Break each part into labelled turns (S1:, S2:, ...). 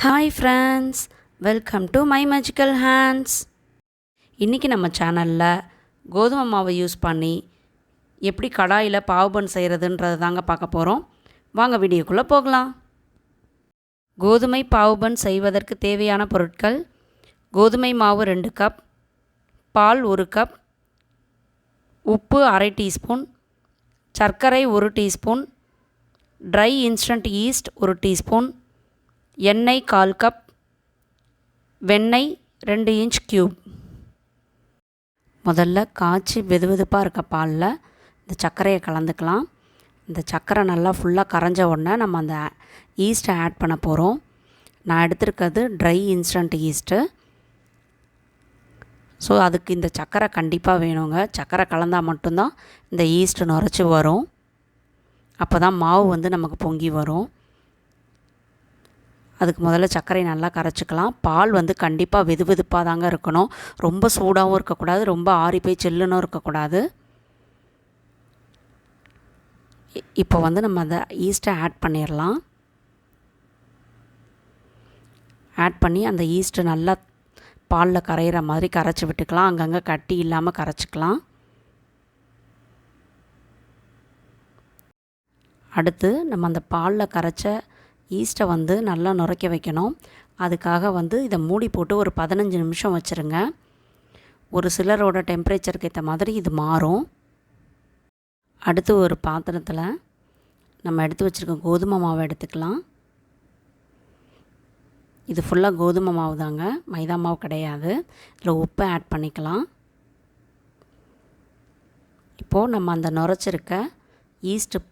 S1: Hi friends, welcome to my magical hands. இன்றைக்கி நம்ம சேனலில் கோதுமை மாவை யூஸ் பண்ணி எப்படி கடாயில் பாவ் பன் செய்கிறதுன்றது தாங்க பார்க்க போகிறோம். வாங்க வீடியோக்குள்ளே போகலாம். கோதுமை பாவ் பன் செய்வதற்கு தேவையான பொருட்கள்: கோதுமை மாவு 2 கப், பால் 1 கப், உப்பு அரை டீஸ்பூன், சர்க்கரை 1 teaspoon, try instant east 1 teaspoon, எண்ணெய் 1/4 கப், வெண்ணெய் 2 இன்ச் க்யூப். முதல்ல காய்ச்சி வெதுவெதுப்பாக இருக்க பாலில் இந்த சர்க்கரையை கலந்துக்கலாம். இந்த சர்க்கரை நல்லா ஃபுல்லாக கரைஞ்ச உடனே நம்ம அந்த ஈஸ்ட்டை ஆட் பண்ண போகிறோம். நான் எடுத்துருக்கிறது ட்ரை இன்ஸ்டன்ட் ஈஸ்ட்டு. ஸோ அதுக்கு இந்த சர்க்கரை கண்டிப்பாக வேணுங்க. சர்க்கரை கலந்தால் மட்டும்தான் இந்த ஈஸ்ட்டு நுரைச்சி வரும். அப்போ தான் மாவு நமக்கு பொங்கி வரும். அதுக்கு முதல்ல சர்க்கரை நல்லா கரைச்சிக்கலாம். பால் கண்டிப்பாக வெதுவெதுப்பாக தாங்க இருக்கணும். ரொம்ப சூடாகவும் இருக்கக்கூடாது, ரொம்ப ஆறி போய் சில்லுன்னு இருக்கக்கூடாது. இப்போ நம்ம அந்த ஈஸ்ட்டை ஆட் பண்ணிடலாம். ஆட் பண்ணி அந்த ஈஸ்ட்டு நல்லா பாலில் கரையிற மாதிரி கரைச்சி விட்டுக்கலாம். அங்கங்கே கட்டி இல்லாமல் கரைச்சிக்கலாம். அடுத்து நம்ம அந்த பாலில் கரைச்ச ஈஸ்ட்டை நல்லா நுரைக்க வைக்கணும். அதுக்காக இதை மூடி போட்டு ஒரு 15 நிமிஷம் வச்சுருங்க. ஒரு சிலரோட டெம்பரேச்சருக்கு ஏற்ற மாதிரி இது மாறும். அடுத்து ஒரு பாத்திரத்தில் நம்ம எடுத்து வச்சுருக்க கோதுமை மாவை எடுத்துக்கலாம். இது ஃபுல்லாக கோதுமை மாவு தாங்க, மைதா மாவு கிடையாது. இதில் உப்பு ஆட் பண்ணிக்கலாம். இப்போது நம்ம அந்த நுரைச்சிருக்க ஈஸ்ட்டு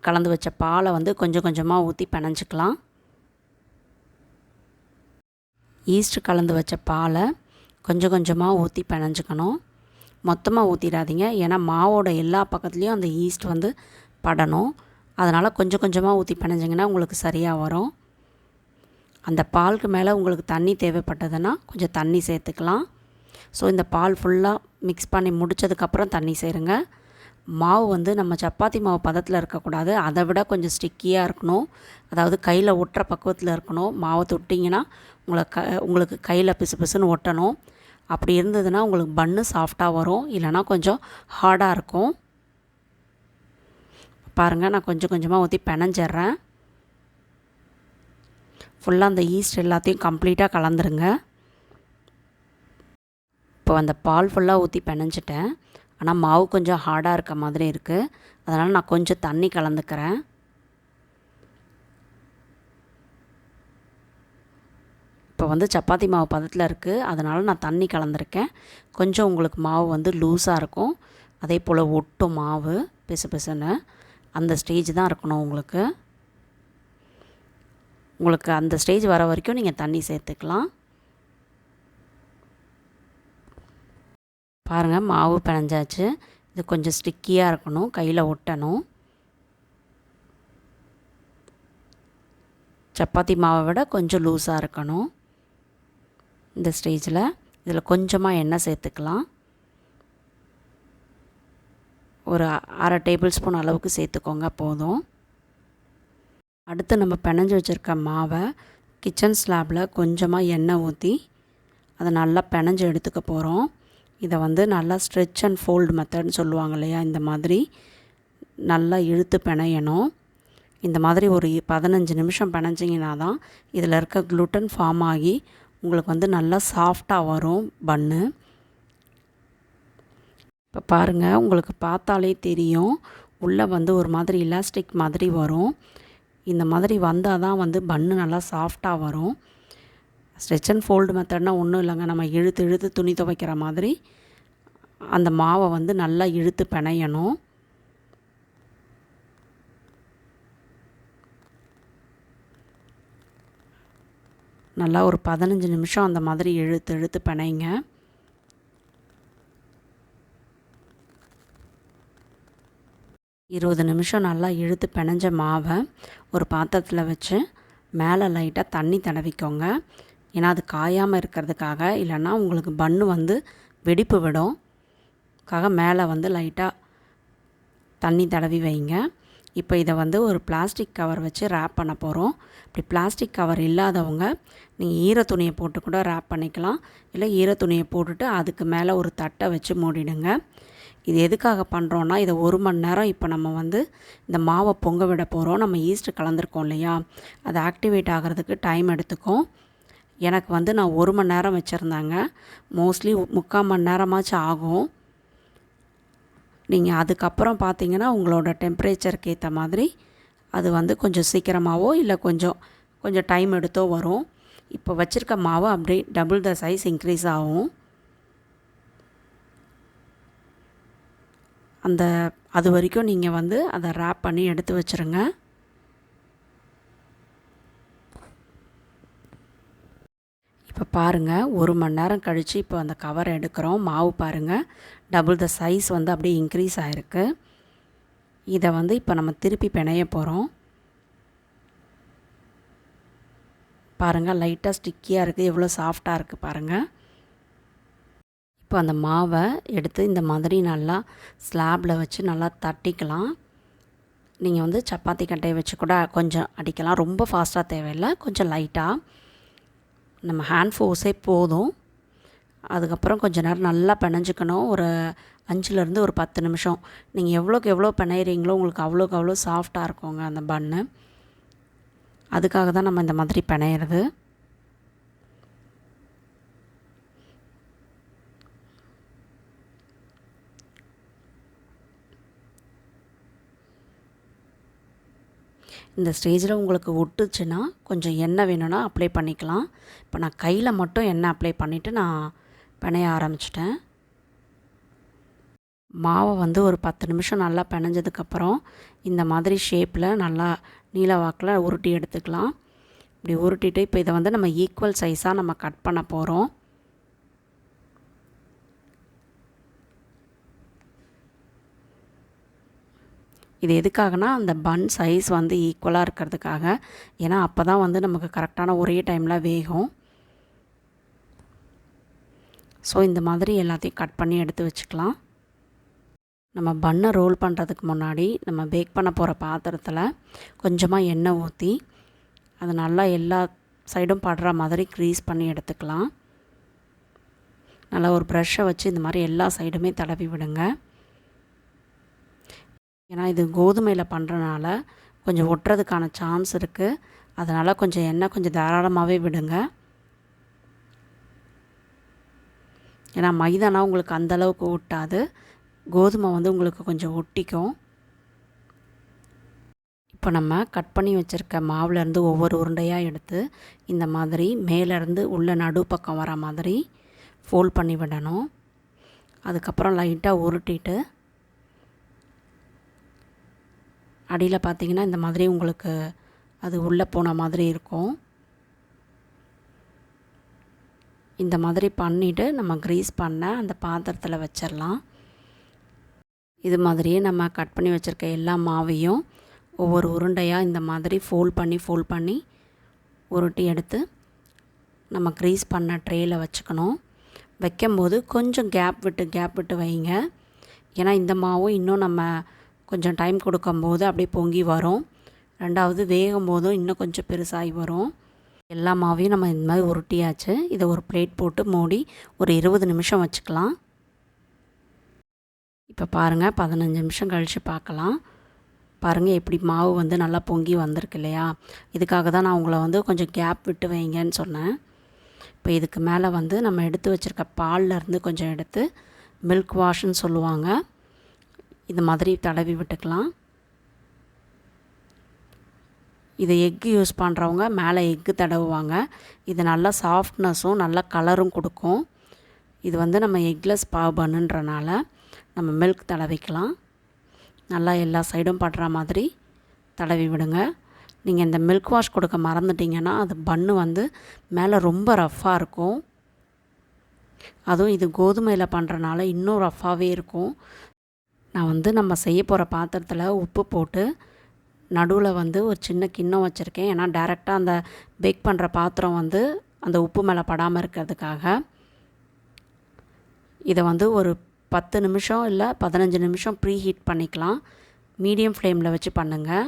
S1: கலந்து வச்ச பாலை கொஞ்சம் கொஞ்சமாக ஊற்றி பிணைஞ்சிக்கலாம். ஈஸ்ட்டு கலந்து வச்ச பாலை கொஞ்சம் கொஞ்சமாக ஊற்றி பிணைஞ்சிக்கணும். மொத்தமாக ஊற்றிடாதீங்க, ஏன்னா மாவோட எல்லா பக்கத்துலேயும் அந்த ஈஸ்ட் படணும். அதனால் கொஞ்சம் கொஞ்சமாக ஊற்றி பிணைஞ்சிங்கன்னா உங்களுக்கு சரியாக வரும். அந்த பாலுக்கு மேலே உங்களுக்கு தண்ணி தேவைப்பட்டதுன்னா கொஞ்சம் தண்ணி சேர்த்துக்கலாம். ஸோ இந்த பால் ஃபுல்லாக மிக்ஸ் பண்ணி முடித்ததுக்கப்புறம் தண்ணி சேருங்க. மாவு நம்ம சப்பாத்தி மாவு பதத்தில் இருக்கக்கூடாது, அதை விட கொஞ்சம் ஸ்டிக்கியாக இருக்கணும். அதாவது கையில் ஒட்டுற பக்குவத்தில் இருக்கணும். மாவை தொட்டிங்கன்னா உங்களுக்கு கையில் பிசு பிசுன்னு ஒட்டணும். அப்படி இருந்ததுன்னா உங்களுக்கு பன்னு சாஃப்டாக வரும், இல்லைனா கொஞ்சம் ஹார்டாக இருக்கும். பாருங்கள், நான் கொஞ்சம் கொஞ்சமாக ஊற்றி பிணைஞ்சிட்றேன். ஃபுல்லாக அந்த ஈஸ்ட் எல்லாத்தையும் கம்ப்ளீட்டாக கலந்துருங்க. இப்போ அந்த பால் ஃபுல்லாக ஊற்றி பிணைஞ்சிட்டேன். ஆனால் மாவு கொஞ்சம் ஹார்டாக இருக்க மாதிரி இருக்குது. அதனால் நான் கொஞ்சம் தண்ணி கலந்துக்கிறேன். இப்போ சப்பாத்தி மாவு பதத்தில் இருக்குது, அதனால் நான் தண்ணி கலந்துருக்கேன். கொஞ்சம் உங்களுக்கு மாவு லூஸாக இருக்கும், அதே போல் ஒட்டும் மாவு பிசு பிசுன்னு. அந்த ஸ்டேஜ் தான் இருக்கணும் உங்களுக்கு. உங்களுக்கு அந்த ஸ்டேஜ் வர வரைக்கும் நீங்கள் தண்ணி சேர்த்துக்கலாம். பாருங்கள், மாவு பிணைஞ்சாச்சு. இது கொஞ்சம் ஸ்டிக்கியாக இருக்கணும், கையில் ஒட்டணும். சப்பாத்தி மாவை விட கொஞ்சம் லூஸாக இருக்கணும். இந்த ஸ்டேஜில் இதில் கொஞ்சமாக எண்ணெய் சேர்த்துக்கலாம். ஒரு அரை டேபிள் ஸ்பூன் அளவுக்கு சேர்த்துக்கோங்க, போதும். அடுத்து நம்ம பிணைஞ்சு வச்சுருக்க மாவை கிச்சன் ஸ்லாப்பில் கொஞ்சமாக எண்ணெய் ஊற்றி அதை நல்லா பிணைஞ்சு எடுத்துக்க போகிறோம். இதை நல்லா ஸ்ட்ரெச் அண்ட் ஃபோல்டு மெத்தட்னு சொல்லுவாங்க இல்லையா, இந்த மாதிரி நல்லா இழுத்து பிணையணும். இந்த மாதிரி ஒரு 15 நிமிஷம் பிணைஞ்சிங்கன்னா தான் இதில் இருக்க க்ளூட்டன் ஃபார்ம் ஆகி உங்களுக்கு நல்லா சாஃப்டாக வரும் பன்னு. இப்போ பாருங்கள், உங்களுக்கு பார்த்தாலே தெரியும், உள்ளே ஒரு மாதிரி எலாஸ்டிக் மாதிரி வரும். இந்த மாதிரி வந்தால் தான் பன்னு நல்லா சாஃப்டாக வரும். ஸ்ட்ரெச் அண்ட் ஃபோல்டு மெத்தட்னா ஒன்றும் இல்லைங்க, நம்ம இழுத்து இழுத்து துணி துவைக்கிற மாதிரி அந்த மாவை நல்லா இழுத்து பிணையணும். நல்லா ஒரு 15 நிமிஷம் அந்த மாதிரி இழுத்து இழுத்து பிணைங்க. இருபது நிமிஷம் நல்லா இழுத்து பிணைஞ்ச மாவை ஒரு பாத்திரத்தில் வச்சு மேலே லைட்டாக தண்ணி தடவிக்கோங்க. ஏன்னா அது காயாமல் இருக்கிறதுக்காக, இல்லைன்னா உங்களுக்கு பன்னு வெடிப்பு விடும். மேலே லைட்டாக தண்ணி தடவி வைங்க. இப்போ இதை ஒரு பிளாஸ்டிக் கவர் வச்சு ரேப் பண்ண போகிறோம். அப்படி பிளாஸ்டிக் கவர் இல்லாதவங்க நீங்கள் ஈர துணியை போட்டு கூட ரேப் பண்ணிக்கலாம். இல்லை ஈர துணியை போட்டுட்டு அதுக்கு மேலே ஒரு தட்டை வச்சு மூடிடுங்க. இது எதுக்காக பண்ணுறோன்னா, இதை 1 மணி நேரம் இப்போ நம்ம வந்து இந்த மாவை பொங்க விட போகிறோம். நம்ம ஈஸ்ட்டு கலந்துருக்கோம் இல்லையா, அது ஆக்டிவேட் ஆகிறதுக்கு டைம் எடுத்துக்கும். எனக்கு வந்து நான் 1 மணி நேரம் வச்சுருந்தாங்க. மோஸ்ட்லி 3/4 மணி நேரமாச்சும் ஆகும். நீங்கள் அதுக்கப்புறம் பார்த்தீங்கன்னா உங்களோட டெம்பரேச்சருக்கு ஏற்ற மாதிரி அது வந்து கொஞ்சம் சீக்கிரமாகவோ இல்லை கொஞ்சம் டைம் எடுத்தோ வரும். இப்போ வச்சுருக்க மாவு அப்படியே டபுள் த சைஸ் இன்க்ரீஸ் ஆகும். அது வரைக்கும் நீங்கள் வந்து அதை ரேப் பண்ணி எடுத்து வச்சுருங்க. இப்போ பாருங்கள், 1 மணி நேரம் கழித்து இப்போ அந்த கவரை எடுக்கிறோம். மாவு பாருங்கள், டபுள் த சைஸ் வந்து அப்படியே இன்க்ரீஸ் ஆகிருக்கு. இதை வந்து இப்போ நம்ம திருப்பி பிணைய போகிறோம். பாருங்கள், லைட்டாக ஸ்டிக்கியாக இருக்குது, எவ்வளோ சாஃப்டாக இருக்குது பாருங்கள். இப்போ அந்த மாவை எடுத்து இந்த மாதிரி நல்லா ஸ்லாபில் வச்சு நல்லா தட்டிக்கலாம். நீங்கள் வந்து சப்பாத்தி கட்டையை வச்சு கூட கொஞ்சம் அடிக்கலாம். ரொம்ப ஃபாஸ்ட்டாக தேவையில்லை, கொஞ்சம் லைட்டாக. நம்ம ஹேண்ட் ஃபோர்ஸே போதும். அதுக்கப்புறம் கொஞ்சம் நேரம் நல்லா பிணைஞ்சிக்கணும். ஒரு 5லேருந்து ஒரு 10 நிமிஷம். நீங்கள் எவ்வளோக்கு எவ்வளோ பிணையிறீங்களோ உங்களுக்கு அவ்வளோக்கு அவ்வளோ சாஃப்டாக இருக்குங்க அந்த பன்னு. அதுக்காக தான் நம்ம இந்த மாதிரி பிணையிறது. இந்த ஸ்டேஜில் உங்களுக்கு ஒட்டுச்சுன்னா கொஞ்சம் எண்ணெய் வேணும்னா அப்ளை பண்ணிக்கலாம். இப்போ நான் கையில் மட்டும் எண்ணெய் அப்ளை பண்ணிவிட்டு நான் பிணைய ஆரம்பிச்சிட்டேன். மாவை வந்து ஒரு 10 நிமிஷம் நல்லா பிணைஞ்சதுக்கப்புறம் இந்த மாதிரி ஷேப்பில் நல்லா நீல வாக்கில் உருட்டி எடுத்துக்கலாம். இப்படி உருட்டிட்டு இப்போ இதை வந்து நம்ம ஈக்குவல் சைஸாக நம்ம கட் பண்ண போகிறோம். இது எதுக்காகனா அந்த பன் சைஸ் வந்து ஈக்குவலாக இருக்கிறதுக்காக. ஏன்னா அப்போ தான் வந்து நமக்கு கரெக்டான ஒரே டைமில் வேகும். ஸோ இந்த மாதிரி எல்லாத்தையும் கட் பண்ணி எடுத்து வச்சுக்கலாம். நம்ம பன்னை ரோல் பண்ணுறதுக்கு முன்னாடி நம்ம பேக் பண்ண போகிற பாத்திரத்தில் கொஞ்சமாக எண்ணெய் ஊற்றி அது நல்லா எல்லா சைடும் படுற மாதிரி க்ரீஸ் பண்ணி எடுத்துக்கலாம். நல்லா ஒரு ப்ரஷ்ஷை வச்சு இந்த மாதிரி எல்லா சைடுமே தடவி விடுங்க. ஏன்னா இது கோதுமையில் பண்ணுறனால கொஞ்சம் ஒட்டுறதுக்கான சான்ஸ் இருக்குது. அதனால் கொஞ்சம் எண்ணெய் கொஞ்சம் தாராளமாகவே விடுங்க. ஏன்னா மைதானா உங்களுக்கு அந்தளவுக்கு ஒட்டாது, கோதுமை வந்து உங்களுக்கு கொஞ்சம் ஒட்டிக்கும். இப்போ நம்ம கட் பண்ணி வச்சுருக்க மாவுலேருந்து ஒவ்வொரு உருண்டையாக எடுத்து இந்த மாதிரி மேலேருந்து உள்ள நடுப்பக்கம் வர மாதிரி ஃபோல்ட் பண்ணி விடணும். அதுக்கப்புறம் லைட்டாக உருட்டிட்டு அடியில் பார்த்திங்கன்னா இந்த மாதிரி உங்களுக்கு அது உள்ளே போன மாதிரி இருக்கும். இந்த மாதிரி பண்ணிவிட்டு நம்ம க்ரீஸ் பண்ண அந்த பாத்திரத்தில் வச்சிடலாம். இது மாதிரியே நம்ம கட் பண்ணி வச்சுருக்க எல்லா மாவையும் ஒவ்வொரு உருண்டையாக இந்த மாதிரி ஃபோல்ட் பண்ணி உருட்டி எடுத்து நம்ம க்ரீஸ் பண்ண ட்ரேயில் வச்சுக்கணும். வைக்கும்போது கொஞ்சம் கேப் விட்டு வைங்க. ஏன்னா இந்த மாவும் இன்னும் நம்ம கொஞ்சம் டைம் கொடுக்கும்போது அப்படியே பொங்கி வரும். ரெண்டாவது வேகும் போதும் இன்னும் கொஞ்சம் பெருசாகி வரும். எல்லா மாவையும் நம்ம இந்த மாதிரி உருட்டியாச்சு. இதை ஒரு பிளேட் போட்டு மூடி ஒரு 20 நிமிஷம் வச்சுக்கலாம். இப்போ பாருங்கள், 15 நிமிஷம் கழித்து பார்க்கலாம். பாருங்கள் எப்படி மாவு வந்து நல்லா பொங்கி வந்திருக்கு இல்லையா. இதுக்காக தான் நான் உங்களை வந்து கொஞ்சம் கேப் விட்டு வைங்கன்னு சொன்னேன். இப்போ இதுக்கு மேலே வந்து நம்ம எடுத்து வச்சுருக்க பால்லேருந்து கொஞ்சம் எடுத்து மில்க் வாஷ்ன்னு சொல்லுவாங்க, இது மாதிரி தடவி விட்டுக்கலாம். இது எக்கு யூஸ் பண்ணுறவங்க மேலே எக்கு தடவுவாங்க. இது நல்லா சாஃப்ட்னஸும் நல்லா கலரும் கொடுக்கும். இது வந்து நம்ம எக்லெஸ் பாவ் பண்ணுன்றனால நம்ம மில்க் தடவிக்கலாம். நல்லா எல்லா சைடும் படுற மாதிரி தடவி விடுங்க. நீங்கள் இந்த மில்க் வாஷ் கொடுக்க மறந்துட்டிங்கன்னா அது பன்னு வந்து மேலே ரொம்ப ரஃப்பாக இருக்கும். அதுவும் இது கோதுமையில் பண்ணுறனால இன்னும் ரஃப்பாகவே இருக்கும். நான் வந்து நம்ம செய்ய போகிற பாத்திரத்தில் உப்பு போட்டு நடுவில் வந்து ஒரு சின்ன கிண்ணம் வச்சுருக்கேன். ஏன்னா டைரெக்டாக அந்த பேக் பண்ணுற பாத்திரம் வந்து அந்த உப்பு மேலே படாமல் இருக்கிறதுக்காக. இதை வந்து ஒரு 10 நிமிஷம் இல்லை 15 நிமிஷம் ப்ரீ ஹீட் பண்ணிக்கலாம். மீடியம் ஃப்ளேமில் வச்சு பண்ணுங்கள்.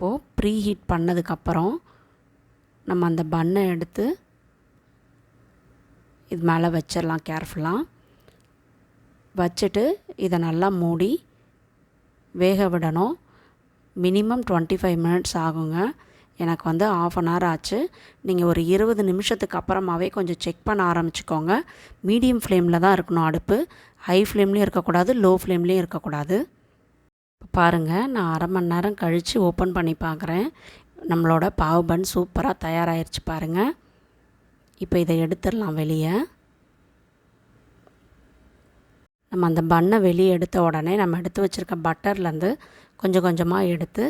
S1: இப்போது ப்ரீ ஹீட் பண்ணதுக்கப்புறம் நம்ம அந்த பன்னை எடுத்து இது மேலே வச்சிடலாம் கேர்ஃபுல்லாக. வச்சுட்டு இதை நல்லா மூடி வேக விடணும். மினிமம் 25 மினிட்ஸ் ஆகுங்க. எனக்கு வந்து 1/2 அன் ஹவர் ஆச்சு. நீங்கள் ஒரு 20 நிமிஷத்துக்கு அப்புறமாவே கொஞ்சம் செக் பண்ண ஆரம்பிச்சுக்கோங்க. மீடியம் ஃப்ளேமில் தான் இருக்கணும் அடுப்பு. ஹை ஃப்ளேம்லேயும் இருக்கக்கூடாது, லோ ஃப்ளேம்லேயும் இருக்கக்கூடாது. இப்போ பாருங்கள், நான் 1/2 மணி நேரம் கழித்து ஓப்பன் பண்ணி பார்க்குறேன். நம்மளோட பாவ் பன் சூப்பராக தயாராகிருச்சு பாருங்கள். இப்போ இதை எடுத்துடலாம் வெளியே. நம்ம அந்த பன்னை வெளியே எடுத்த உடனே நம்ம எடுத்து வச்சுருக்க பட்டர்லேருந்து கொஞ்சம் கொஞ்சமாக எடுத்து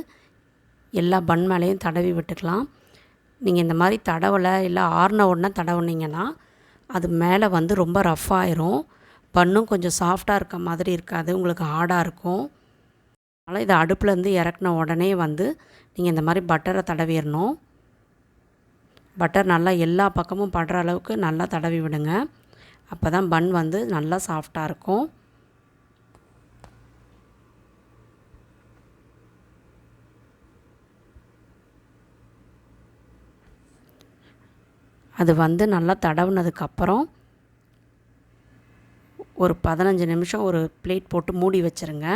S1: எல்லா பன் மேலேயும் தடவி விட்டுக்கலாம். நீங்கள் இந்த மாதிரி தடவலை இல்லை ஆறின உடனே தடவுனீங்கன்னா அது மேலே வந்து ரொம்ப ரஃப் ஆயிரும். பன்னும் கொஞ்சம் சாஃப்டாக இருக்க மாதிரி இருக்காது, உங்களுக்கு ஹார்டாக இருக்கும். அதனால் இதை அடுப்புலேருந்து இறக்குன உடனே வந்து நீங்கள் இந்த மாதிரி பட்டரை தடவிடணும். பட்டர் நல்லா எல்லா பக்கமும் படுற அளவுக்கு நல்லா தடவி விடுங்க. அப்போ தான் பன் வந்து நல்லா சாஃப்டாக இருக்கும். அது வந்து நல்லா தடவுனதுக்கப்புறம் ஒரு 15 நிமிஷம் ஒரு பிளேட் போட்டு மூடி வச்சுருங்க.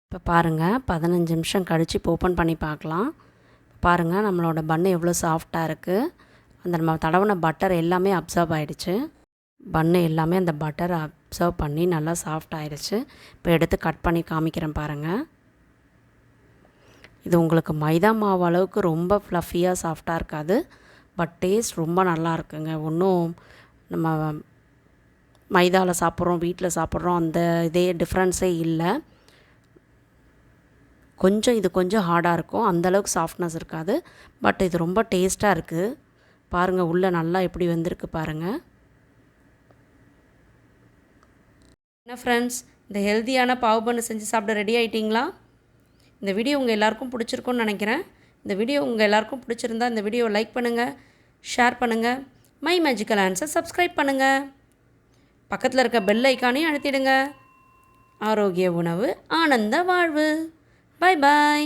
S1: இப்போ பாருங்கள், 15 நிமிஷம் கழித்து இப்போ ஓப்பன் பண்ணி பார்க்கலாம். பாருங்கள், நம்மளோட பன்னு எவ்வளோ சாஃப்டாக இருக்குது. அந்த நம்ம தடவின பட்டர் எல்லாமே அப்சர்வ் ஆகிடுச்சு. பன்னு எல்லாமே அந்த பட்டரை அப்சர்வ் பண்ணி நல்லா சாஃப்ட் ஆகிடுச்சு. இப்போ எடுத்து கட் பண்ணி காமிக்கிறேன் பாருங்கள். இது உங்களுக்கு மைதா மாவு அளவுக்கு ரொம்ப ஃப்ளஃபியாக சாஃப்டாக இருக்காது, பட் டேஸ்ட் ரொம்ப நல்லா இருக்குங்க. ஒன்றும் நம்ம மைதாவில் சாப்பிட்றோம் வீட்டில் சாப்பிட்றோம் அந்த இதே டிஃப்ரென்ஸே இல்லை. இது கொஞ்சம் ஹார்டாக இருக்கும், அந்தளவுக்கு சாஃப்ட்னஸ் இருக்காது. பட் இது ரொம்ப டேஸ்ட்டாக இருக்குது. பாருங்கள், உள்ளே நல்லா எப்படி வெந்திருக்கு பாருங்கள். என்ன ஃப்ரெண்ட்ஸ், இந்த ஹெல்த்தியான பாவ் பன்னு செஞ்சு சாப்பிட ரெடி ஆகிட்டிங்களா? இந்த வீடியோ உங்கள் எல்லாருக்கும் பிடிச்சிருக்குன்னு நினைக்கிறேன். இந்த வீடியோ உங்கள் எல்லாருக்கும் பிடிச்சிருந்தா இந்த வீடியோவை லைக் பண்ணுங்கள், ஷேர் பண்ணுங்கள், மை மேஜிக்கல் ஹேண்ட்ஸை சப்ஸ்கிரைப் பண்ணுங்கள், பக்கத்தில் இருக்க பெல் ஐக்கானையும் அழுத்திடுங்க. ஆரோக்கிய உணவு, ஆனந்த வாழ்வு. பாய் பாய்.